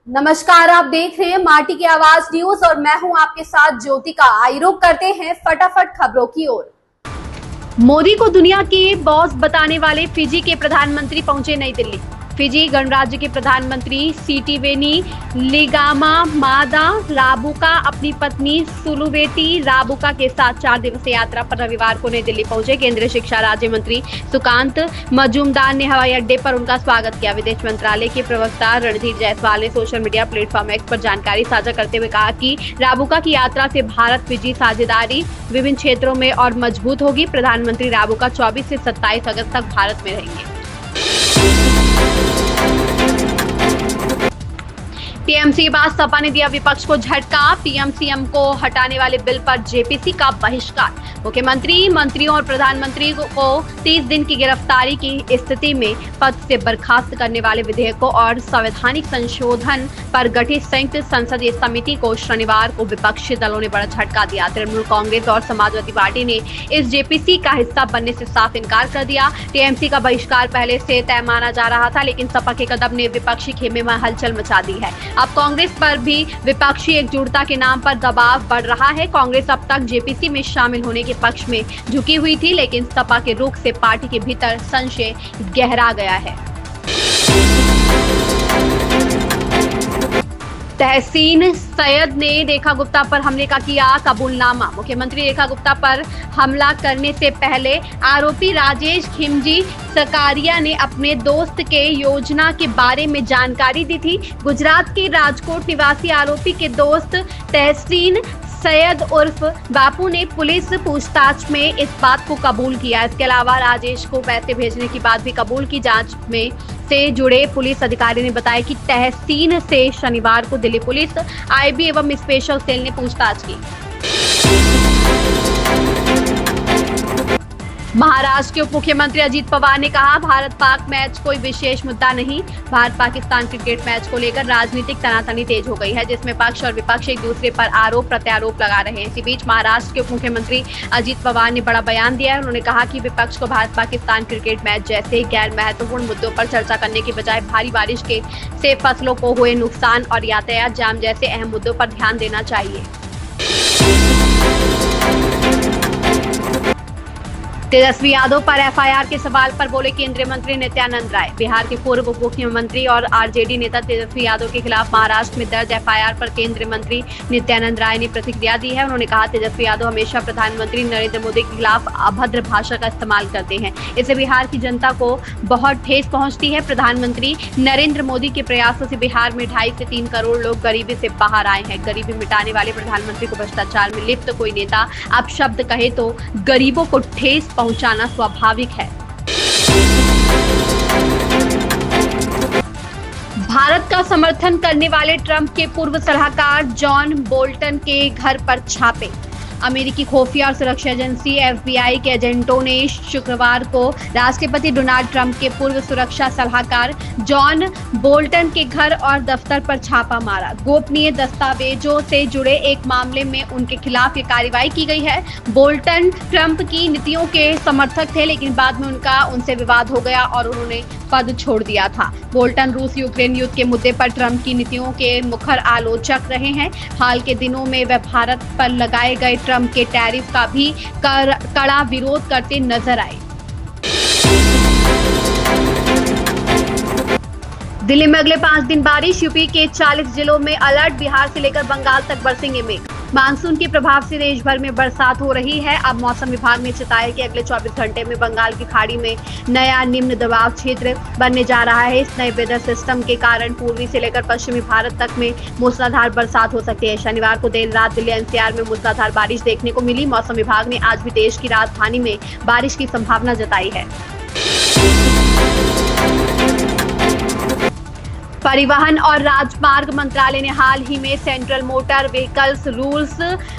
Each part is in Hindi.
नमस्कार, आप देख रहे हैं माटी की आवाज न्यूज और मैं हूं आपके साथ ज्योतिका। आइए रुक करते हैं फटाफट खबरों की ओर। मोदी को दुनिया के बॉस बताने वाले फिजी के प्रधानमंत्री पहुंचे नई दिल्ली। फिजी गणराज्य के प्रधानमंत्री सिटिवेनी लिगामामादा राबुका अपनी पत्नी सुलुवेती राबुका के साथ 4 दिवसीय यात्रा पर रविवार को नई दिल्ली पहुंचे। केंद्रीय शिक्षा राज्य मंत्री सुकांत मजूमदार ने हवाई अड्डे पर उनका स्वागत किया। विदेश मंत्रालय के प्रवक्ता रणधीर जायसवाल ने सोशल मीडिया प्लेटफॉर्म एक्स पर जानकारी साझा करते हुए कहा कि राबुका की यात्रा से भारत फिजी साझेदारी विभिन्न क्षेत्रों में और मजबूत होगी। प्रधानमंत्री राबुका 24 से 27 अगस्त तक भारत में रहेंगे। टीएमसी के बाद सपा ने दिया विपक्ष को झटका। पीएम-सीएम को हटाने वाले बिल पर जेपीसी का बहिष्कार। मुख्यमंत्री, मंत्रियों और प्रधानमंत्री को 30 दिन की गिरफ्तारी की स्थिति में पद से बर्खास्त करने वाले विधेयकों और संवैधानिक संशोधन पर गठित संयुक्त संसदीय समिति को शनिवार को विपक्षी दलों ने बड़ा झटका दिया। तृणमूल कांग्रेस और समाजवादी पार्टी ने इस जेपीसी का हिस्सा बनने से साफ इनकार कर दिया। टीएमसी का बहिष्कार पहले से तय माना जा रहा था, लेकिन सपा के कदम ने विपक्षी खेमे में हलचल मचा दी है। अब कांग्रेस पर भी विपक्षी एकजुटता के नाम पर दबाव बढ़ रहा है। कांग्रेस अब तक जेपीसी में शामिल होने के पक्ष में झुकी हुई थी, लेकिन सपा के रुख से पार्टी के भीतर संशय गहरा गया है। तहसीन सैयद ने रेखा गुप्ता पर हमले का किया कबूलनामा। मुख्यमंत्री रेखा गुप्ता पर हमला करने से पहले आरोपी राजेश खिमजी सकारिया ने अपने दोस्त के योजना के बारे में जानकारी दी थी। गुजरात के राजकोट निवासी आरोपी के दोस्त तहसीन सैयद उर्फ बापू ने पुलिस पूछताछ में इस बात को कबूल किया। इसके अलावा राजेश को पैसे भेजने की बात भी कबूल की। जांच में से जुड़े पुलिस अधिकारी ने बताया कि तहसीन से शनिवार को दिल्ली पुलिस, आईबी एवं स्पेशल सेल ने पूछताछ की। महाराष्ट्र के उप मुख्यमंत्री अजित पवार ने कहा, भारत पाक मैच कोई विशेष मुद्दा नहीं। भारत पाकिस्तान क्रिकेट मैच को लेकर राजनीतिक तनातनी तेज हो गई है, जिसमें पक्ष और विपक्ष एक दूसरे पर आरोप प्रत्यारोप लगा रहे हैं। इसी बीच महाराष्ट्र के उप मुख्यमंत्री अजित पवार ने बड़ा बयान दिया है। उन्होंने कहा कि विपक्ष को भारत पाकिस्तान क्रिकेट मैच जैसे गैर महत्वपूर्ण मुद्दों पर चर्चा करने की बजाय भारी बारिश से फसलों को हुए नुकसान और यातायात जाम जैसे अहम मुद्दों पर ध्यान देना चाहिए। तेजस्वी यादव पर एफआईआर के सवाल पर बोले केंद्रीय मंत्री नित्यानंद राय। बिहार के पूर्व उप मुख्यमंत्री और आरजेडी नेता तेजस्वी यादव के खिलाफ महाराष्ट्र में दर्ज एफआईआर पर केंद्रीय मंत्री नित्यानंद राय ने प्रतिक्रिया दी है। उन्होंने कहा, तेजस्वी यादव हमेशा प्रधानमंत्री नरेंद्र मोदी के खिलाफ अभद्र भाषा का इस्तेमाल करते हैं। इससे बिहार की जनता को बहुत ठेस पहुंचती है। प्रधानमंत्री नरेंद्र मोदी के प्रयासों से बिहार में 2.5 से 3 करोड़ लोग गरीबी से बाहर आए हैं। गरीबी मिटाने वाले प्रधानमंत्री को भ्रष्टाचार में लिप्त कोई नेता अपशब्द कहे तो गरीबों को ठेस पहुंचाना स्वाभाविक है। भारत का समर्थन करने वाले ट्रंप के पूर्व सलाहकार जॉन बोल्टन के घर पर छापे। अमेरिकी खुफिया और सुरक्षा एजेंसी एफबीआई के एजेंटों ने शुक्रवार को राष्ट्रपति डोनाल्ड ट्रंप के पूर्व सुरक्षा सलाहकार जॉन बोल्टन के घर और दफ्तर पर छापा मारा। गोपनीय दस्तावेजों से जुड़े एक मामले में उनके खिलाफ ये कार्रवाई की गई है। बोल्टन ट्रंप की नीतियों के समर्थक थे, लेकिन बाद में उनसे विवाद हो गया और उन्होंने पद छोड़ दिया था। बोल्टन रूस यूक्रेन युद्ध के मुद्दे पर ट्रंप की नीतियों के मुखर आलोचक रहे हैं। हाल के दिनों में वे भारत पर लगाए गए ट्रंप के टैरिफ का भी कड़ा विरोध करते नजर आए। दिल्ली में अगले 5 दिन बारिश। यूपी के 40 जिलों में अलर्ट। बिहार से लेकर बंगाल तक बरसेंगे मेघ। मानसून के प्रभाव से देश भर में बरसात हो रही है। अब मौसम विभाग ने चेताया कि अगले 24 घंटे में बंगाल की खाड़ी में नया निम्न दबाव क्षेत्र बनने जा रहा है। इस नए वेदर सिस्टम के कारण पूर्वी से लेकर पश्चिमी भारत तक में मूसलाधार बरसात हो सकती है। शनिवार को देर रात दिल्ली एनसीआर में मूसलाधार बारिश देखने को मिली। मौसम विभाग ने आज भी देश की राजधानी में बारिश की संभावना जताई है। परिवहन और राजमार्ग मंत्रालय ने हाल ही में सेंट्रल मोटर व्हीकल्स रूल्स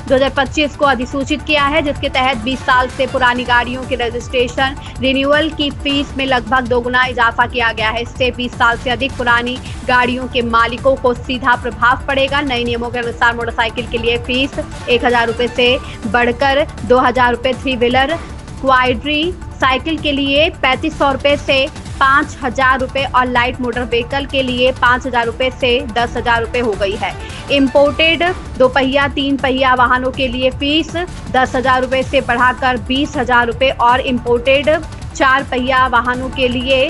2025 को अधिसूचित किया है, जिसके तहत 20 साल से पुरानी गाड़ियों के रजिस्ट्रेशन रिन्यूअल की फीस में लगभग 2 गुना इजाफा किया गया है। इससे 20 साल से अधिक पुरानी गाड़ियों के मालिकों को सीधा प्रभाव पड़ेगा। नए नियमों के अनुसार मोटरसाइकिल के लिए फीस 1000 रुपये से बढ़कर 2000 रुपये, 3 व्हीलर क्वाड्री साइकिल के लिए 3500 रुपये से 5,000 रुपए और लाइट मोटर व्हीकल के लिए 5,000 रुपए से 10,000 रुपए हो गई है। इम्पोर्टेड 2 पहिया 3 पहिया वाहनों के लिए फीस 10,000 रुपए से बढ़ाकर 20,000 रुपए और इम्पोर्टेड 4 पहिया वाहनों के लिए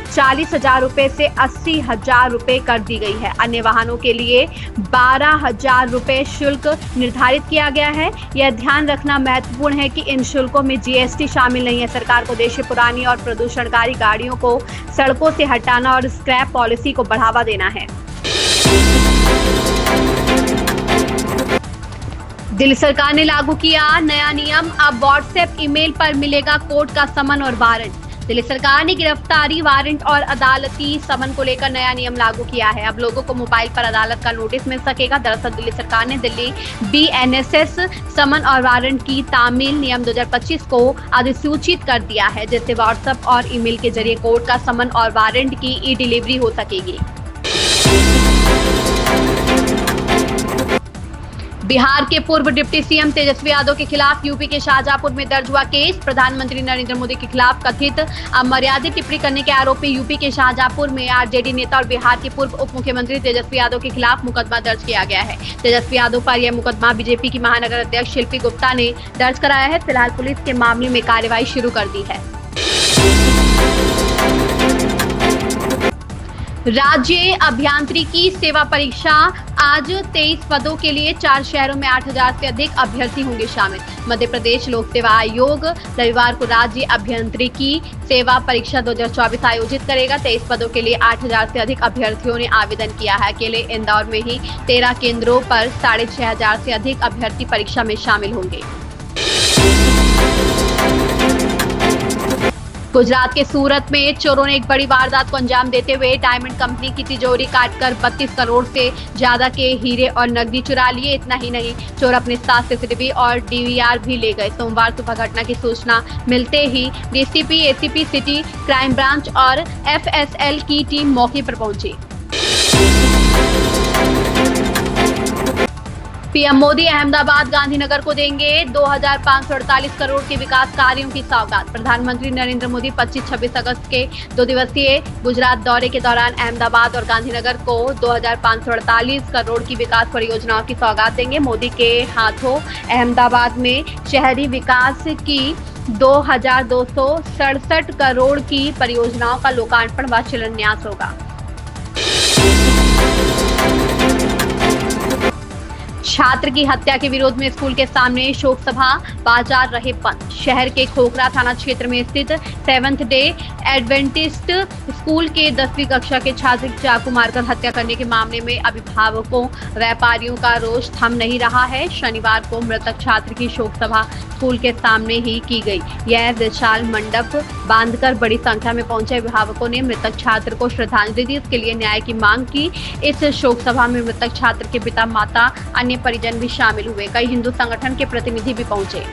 40,000 रुपए से 80,000 रुपए कर दी गई है। अन्य वाहनों के लिए 12,000 रुपए शुल्क निर्धारित किया गया है। यह ध्यान रखना महत्वपूर्ण है कि इन शुल्कों में जीएसटी शामिल नहीं है। सरकार को देश में पुरानी और प्रदूषणकारी गाड़ियों को सड़कों से हटाना और स्क्रैप पॉलिसी को बढ़ावा देना है। दिल्ली सरकार ने लागू किया नया नियम, अब व्हाट्सएप ईमेल पर मिलेगा कोर्ट का समन और वारंट। दिल्ली सरकार ने गिरफ्तारी वारंट और अदालती समन को लेकर नया नियम लागू किया है। अब लोगों को मोबाइल पर अदालत का नोटिस मिल सकेगा। दरअसल दिल्ली सरकार ने दिल्ली बीएनएसएस समन और वारंट की तामील नियम 2025 को अधिसूचित कर दिया है, जिससे व्हाट्सएप और ईमेल के जरिए कोर्ट का समन और वारंट की ई डिलीवरी हो सकेगी। बिहार के पूर्व डिप्टी सीएम तेजस्वी यादव के खिलाफ यूपी के शाहजहांपुर में दर्ज हुआ केस। प्रधानमंत्री नरेंद्र मोदी के खिलाफ कथित अमर्यादित टिप्पणी करने के आरोप में यूपी के शाहजहांपुर में आरजेडी नेता और बिहार के पूर्व उप मुख्यमंत्री तेजस्वी यादव के खिलाफ मुकदमा दर्ज किया गया है। तेजस्वी यादव पर यह मुकदमा बीजेपी की महानगर अध्यक्ष शिल्पी गुप्ता ने दर्ज कराया है। फिलहाल पुलिस के मामले में कार्रवाई शुरू कर दी है। राज्य अभियांत्रिकी सेवा परीक्षा आज 23 पदों के लिए 4 शहरों में 8,000 से अधिक अभ्यर्थी होंगे शामिल। मध्य प्रदेश लोक सेवा आयोग रविवार को राज्य अभियांत्रिकी सेवा परीक्षा 2024 आयोजित करेगा। 23 पदों के लिए 8,000 से अधिक अभ्यर्थियों ने आवेदन किया है। अकेले इंदौर में ही 13 केंद्रों पर 6,500 से अधिक अभ्यर्थी परीक्षा में शामिल होंगे। गुजरात के सूरत में चोरों ने एक बड़ी वारदात को अंजाम देते हुए डायमंड कंपनी की तिजोरी काटकर 32 करोड़ से ज्यादा के हीरे और नकदी चुरा लिए। इतना ही नहीं, चोर अपने साथ सीसीटीवी और डीवीआर भी ले गए। सोमवार सुबह घटना की सूचना मिलते ही DCP, ACP city crime branch और एफएसएल की टीम मौके पर पहुंची। पीएम मोदी अहमदाबाद गांधीनगर को देंगे 2,548 करोड़ के विकास कार्यों की सौगात। प्रधानमंत्री नरेंद्र मोदी 25-26 अगस्त के 2 दिवसीय गुजरात दौरे के दौरान अहमदाबाद और गांधीनगर को 2,548 करोड़ की विकास परियोजनाओं की सौगात देंगे। मोदी के हाथों अहमदाबाद में शहरी विकास की 2,267 करोड़ की परियोजनाओं का लोकार्पण व शिलान्यास होगा। छात्र की हत्या के विरोध में स्कूल के सामने शोक सभा, बाजार रहे बंद। शहर के खोखरा थाना क्षेत्र में स्थित सेवंथ डे एडवेंटिस्ट स्कूल के 10वीं कक्षा के छात्र की चाकू मारकर हत्या करने के मामले में अभिभावकों, व्यापारियों का रोष थम नहीं रहा है। शनिवार को मृतक छात्र की शोक सभा स्कूल के सामने ही की गई। यह विशाल मंडप बांधकर बड़ी संख्या में पहुंचे अभिभावकों ने मृतक छात्र को श्रद्धांजलि दी। इसके लिए न्याय की मांग की। इस शोक सभा में मृतक छात्र के पिता, माता, अन्य परिजन भी शामिल हुए। कई हिंदू संगठन के प्रतिनिधि भी पहुंचे।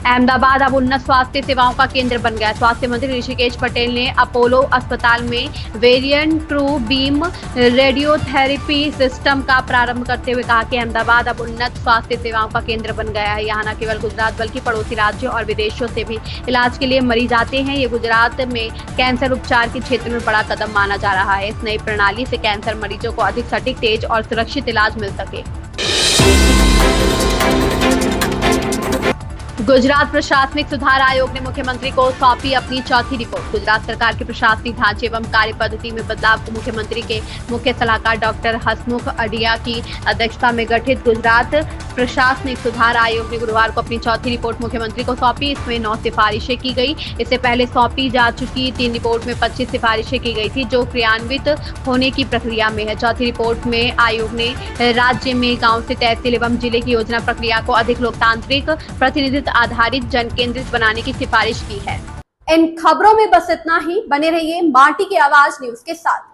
अहमदाबाद अब उन्नत स्वास्थ्य सेवाओं का केंद्र बन गया। स्वास्थ्य मंत्री ऋषिकेश पटेल ने अपोलो अस्पताल में variant true beam radiotherapy system का प्रारंभ करते हुए कहा कि अहमदाबाद अब उन्नत स्वास्थ्य सेवाओं का केंद्र बन गया है। यहाँ न केवल गुजरात बल्कि पड़ोसी राज्यों और विदेशों से भी इलाज के लिए मरीज आते हैं। ये गुजरात में कैंसर उपचार के क्षेत्र में बड़ा कदम माना जा रहा है। इस नई प्रणाली से कैंसर मरीजों को अधिक सटीक, तेज और सुरक्षित इलाज मिल सके। गुजरात प्रशासनिक सुधार आयोग ने मुख्यमंत्री को सौंपी अपनी चौथी रिपोर्ट। गुजरात सरकार के प्रशासनिक ढांचे एवं कार्य पद्धति में बदलाव को मुख्यमंत्री के मुख्य सलाहकार डॉक्टर हसमुख अढ़िया की अध्यक्षता में गठित गुजरात प्रशासनिक सुधार आयोग ने गुरुवार को अपनी चौथी रिपोर्ट मुख्यमंत्री को सौंपी। इसमें 9 सिफारिशें की गई। इससे पहले सौंपी जा चुकी 3 रिपोर्ट में 25 सिफारिशें की गई थी, जो क्रियान्वित होने की प्रक्रिया में है। चौथी रिपोर्ट में आयोग ने राज्य में गांव से तहसील एवं जिले की योजना प्रक्रिया को अधिक लोकतांत्रिक, प्रतिनिधित्व आधारित, जन केंद्रित बनाने की सिफारिश की है। इन खबरों में बस इतना ही। बने रहिए माटी की आवाज न्यूज के साथ।